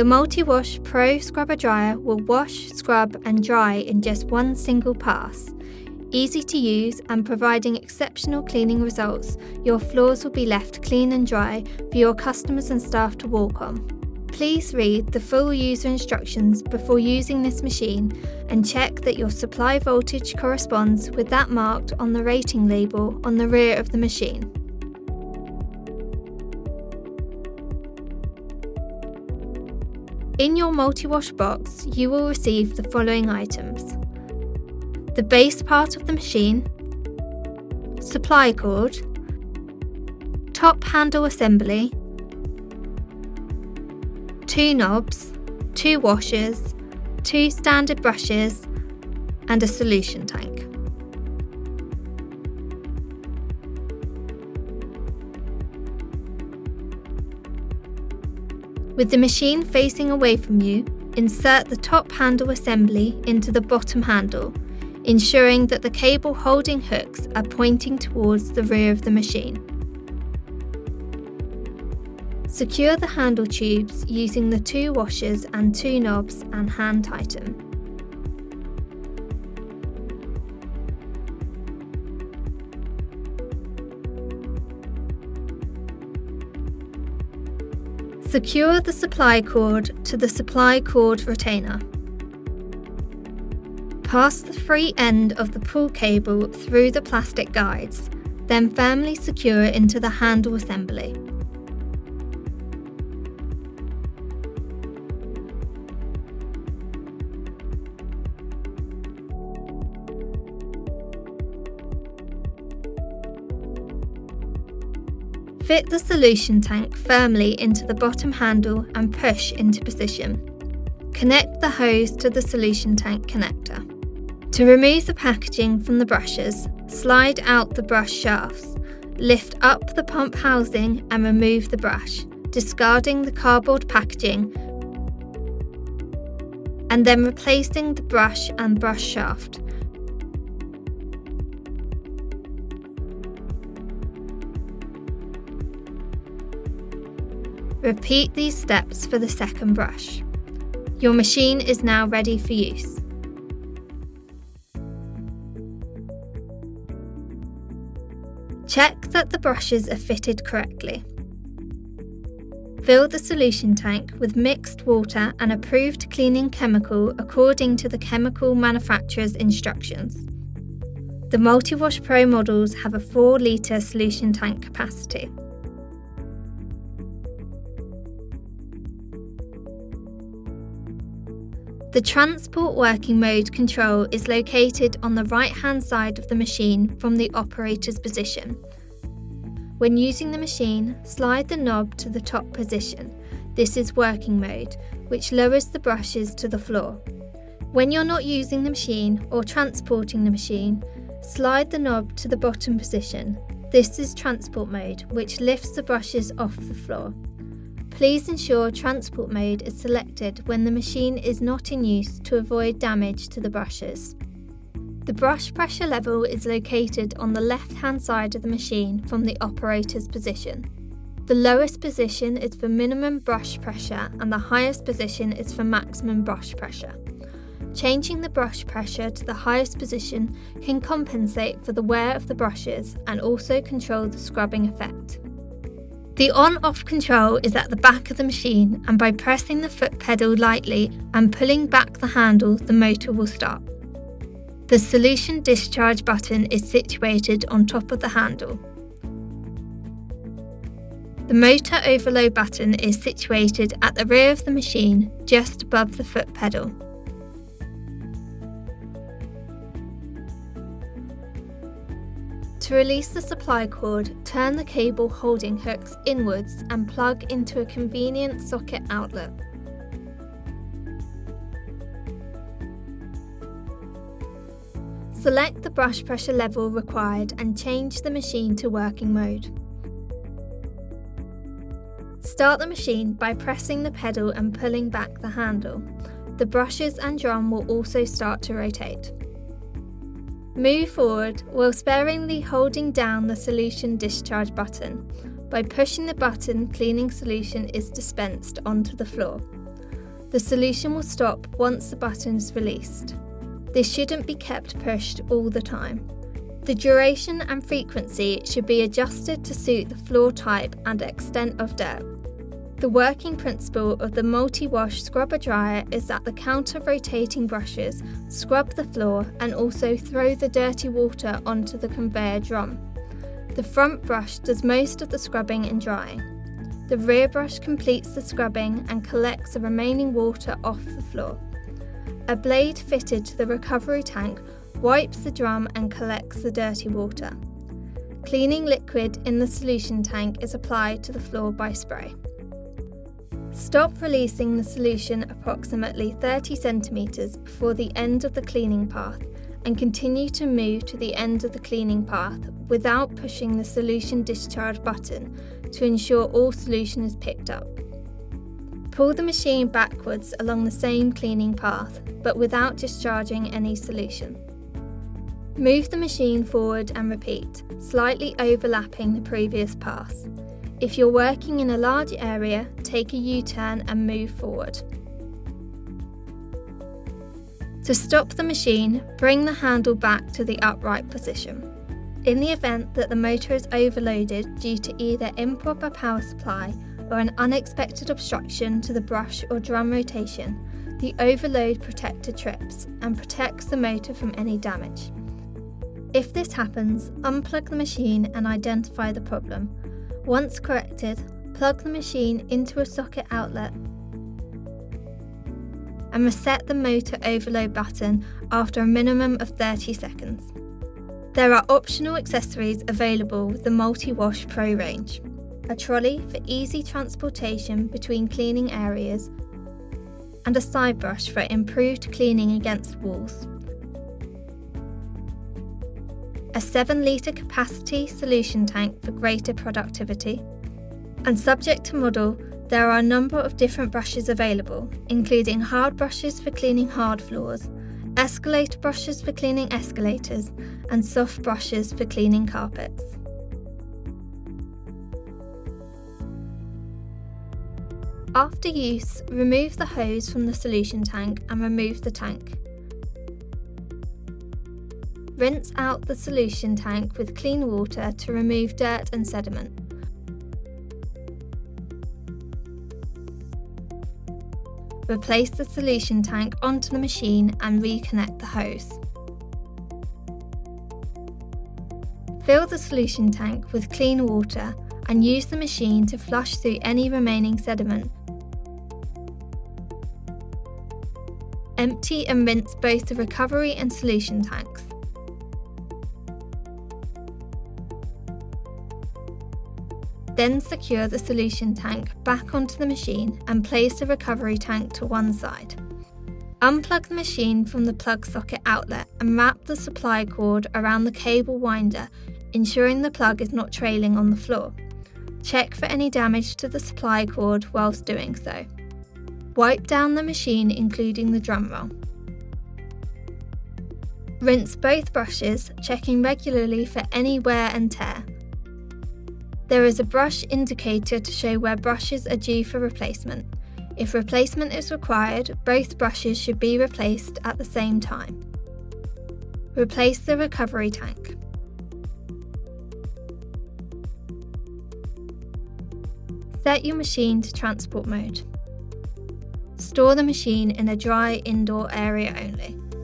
The Multiwash Pro Scrubber Dryer will wash, scrub and dry in just one single pass. Easy to use and providing exceptional cleaning results, your floors will be left clean and dry for your customers and staff to walk on. Please read the full user instructions before using this machine and check that your supply voltage corresponds with that marked on the rating label on the rear of the machine. In your multi-wash box, you will receive the following items: the base part of the machine, supply cord, top handle assembly, 2 knobs, 2 washers, 2 standard brushes, and a solution tank. With the machine facing away from you, insert the top handle assembly into the bottom handle, ensuring that the cable holding hooks are pointing towards the rear of the machine. Secure the handle tubes using the 2 washers and 2 knobs and hand tighten. Secure the supply cord to the supply cord retainer. Pass the free end of the pull cable through the plastic guides, then firmly secure into the handle assembly. Fit the solution tank firmly into the bottom handle and push into position. Connect the hose to the solution tank connector. To remove the packaging from the brushes, slide out the brush shafts, lift up the pump housing and remove the brush, discarding the cardboard packaging, and then replacing the brush and brush shaft. Repeat these steps for the second brush. Your machine is now ready for use. Check that the brushes are fitted correctly. Fill the solution tank with mixed water and approved cleaning chemical according to the chemical manufacturer's instructions. The Multiwash Pro models have a 4 litre solution tank capacity. The transport working mode control is located on the right-hand side of the machine from the operator's position. When using the machine, slide the knob to the top position. This is working mode, which lowers the brushes to the floor. When you're not using the machine or transporting the machine, slide the knob to the bottom position. This is transport mode, which lifts the brushes off the floor. Please ensure transport mode is selected when the machine is not in use to avoid damage to the brushes. The brush pressure level is located on the left-hand side of the machine from the operator's position. The lowest position is for minimum brush pressure and the highest position is for maximum brush pressure. Changing the brush pressure to the highest position can compensate for the wear of the brushes and also control the scrubbing effect. The on-off control is at the back of the machine, and by pressing the foot pedal lightly and pulling back the handle, the motor will start. The solution discharge button is situated on top of the handle. The motor overload button is situated at the rear of the machine, just above the foot pedal. To release the supply cord, turn the cable holding hooks inwards and plug into a convenient socket outlet. Select the brush pressure level required and change the machine to working mode. Start the machine by pressing the pedal and pulling back the handle. The brushes and drum will also start to rotate. Move forward while sparingly holding down the solution discharge button. By pushing the button, cleaning solution is dispensed onto the floor. The solution will stop once the button is released. This shouldn't be kept pushed all the time. The duration and frequency should be adjusted to suit the floor type and extent of dirt. The working principle of the multi-wash scrubber dryer is that the counter-rotating brushes scrub the floor and also throw the dirty water onto the conveyor drum. The front brush does most of the scrubbing and drying. The rear brush completes the scrubbing and collects the remaining water off the floor. A blade fitted to the recovery tank wipes the drum and collects the dirty water. Cleaning liquid in the solution tank is applied to the floor by spray. Stop releasing the solution approximately 30 cm before the end of the cleaning path and continue to move to the end of the cleaning path without pushing the solution discharge button to ensure all solution is picked up. Pull the machine backwards along the same cleaning path, but without discharging any solution. Move the machine forward and repeat, slightly overlapping the previous pass. If you're working in a large area, take a U-turn and move forward. To stop the machine, bring the handle back to the upright position. In the event that the motor is overloaded due to either improper power supply or an unexpected obstruction to the brush or drum rotation, the overload protector trips and protects the motor from any damage. If this happens, unplug the machine and identify the problem. Once corrected, plug the machine into a socket outlet and reset the motor overload button after a minimum of 30 seconds. There are optional accessories available with the Multiwash Pro range: a trolley for easy transportation between cleaning areas, and a side brush for improved cleaning against walls. A 7 litre capacity solution tank for greater productivity. And subject to model, there are a number of different brushes available, including hard brushes for cleaning hard floors, escalator brushes for cleaning escalators, and soft brushes for cleaning carpets. After use, remove the hose from the solution tank and remove the tank. Rinse out the solution tank with clean water to remove dirt and sediment. Replace the solution tank onto the machine and reconnect the hose. Fill the solution tank with clean water and use the machine to flush through any remaining sediment. Empty and rinse both the recovery and solution tanks. Then secure the solution tank back onto the machine and place the recovery tank to one side. Unplug the machine from the plug socket outlet and wrap the supply cord around the cable winder, ensuring the plug is not trailing on the floor. Check for any damage to the supply cord whilst doing so. Wipe down the machine, including the drum roll. Rinse both brushes, checking regularly for any wear and tear. There is a brush indicator to show where brushes are due for replacement. If replacement is required, both brushes should be replaced at the same time. Replace the recovery tank. Set your machine to transport mode. Store the machine in a dry indoor area only.